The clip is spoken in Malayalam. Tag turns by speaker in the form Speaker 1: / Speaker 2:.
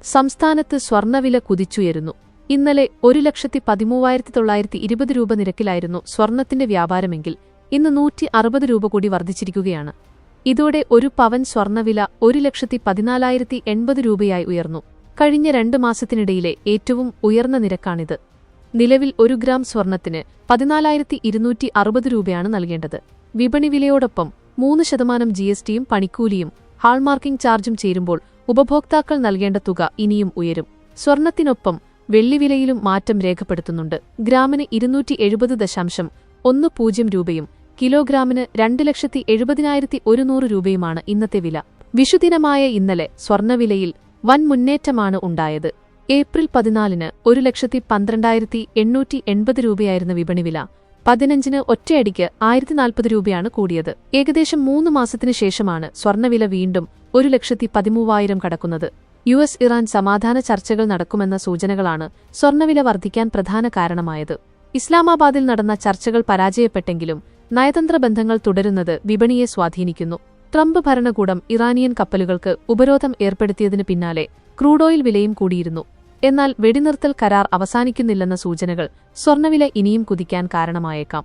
Speaker 1: സംസ്ഥാനത്ത് സ്വർണ്ണവില കുതിച്ചുയരുന്നു. ഇന്നലെ 1,13,920 രൂപ നിരക്കിലായിരുന്നു സ്വർണ്ണത്തിന്റെ വ്യാപാരമെങ്കിൽ ഇന്ന് 160 രൂപ കൂടി വർദ്ധിച്ചിരിക്കുകയാണ്. ഇതോടെ ഒരു പവൻ സ്വർണ്ണവില 1,14,080 രൂപയായി ഉയർന്നു. കഴിഞ്ഞ 2 മാസത്തിനിടയിലെ ഏറ്റവും ഉയർന്ന നിരക്കാണിത്. നിലവിൽ 1 ഗ്രാം സ്വർണ്ണത്തിന് 14,260 രൂപയാണ് നൽകേണ്ടത്. വിപണി വിലയോടൊപ്പം 3% GSTയും പണിക്കൂലിയും ഹാൾമാർക്കിംഗ് ചാർജും ചേരുമ്പോൾ ഉപഭോക്താക്കൾ നൽകേണ്ട തുക ഇനിയും ഉയരും. സ്വർണ്ണത്തിനൊപ്പം വെള്ളിവിലയിലും മാറ്റം രേഖപ്പെടുത്തുന്നുണ്ട്. ഗ്രാമിന് 270.10 രൂപയും കിലോഗ്രാമിന് 2,70,100 രൂപയുമാണ് ഇന്നത്തെ വില. വിഷുദിനമായ ഇന്നലെ സ്വർണ്ണവിലയിൽ വൻ മുന്നേറ്റമാണ് ഉണ്ടായത്. ഏപ്രിൽ 14-ന് 1,12,880 രൂപയായിരുന്ന വിപണിവില 15-ന് ഒറ്റയടിക്ക് 1,040 രൂപയാണ് കൂടിയത്. ഏകദേശം 3 മാസത്തിനു ശേഷമാണ് സ്വർണ്ണവില വീണ്ടും 1,13,000 കടക്കുന്നത്. US-ഇറാൻ സമാധാന ചർച്ചകൾ നടക്കുമെന്ന സൂചനകളാണ് സ്വർണ്ണവില വർദ്ധിക്കാൻ പ്രധാന കാരണമായത്. ഇസ്ലാമാബാദിൽ നടന്ന ചർച്ചകൾ പരാജയപ്പെട്ടെങ്കിലും നയതന്ത്ര ബന്ധങ്ങൾ തുടരുന്നത് വിപണിയെ സ്വാധീനിക്കുന്നു. ട്രംപ് ഭരണകൂടം ഇറാനിയൻ കപ്പലുകൾക്ക് ഉപരോധം ഏർപ്പെടുത്തിയതിനു പിന്നാലെ ക്രൂഡ് ഓയിൽ വിലയും കൂടിയിരുന്നു. എന്നാൽ വെടിനിർത്തൽ കരാർ അവസാനിക്കുന്നില്ലെന്ന സൂചനകൾ സ്വർണ്ണവില ഇനിയും കുതിക്കാൻ കാരണമായേക്കാം.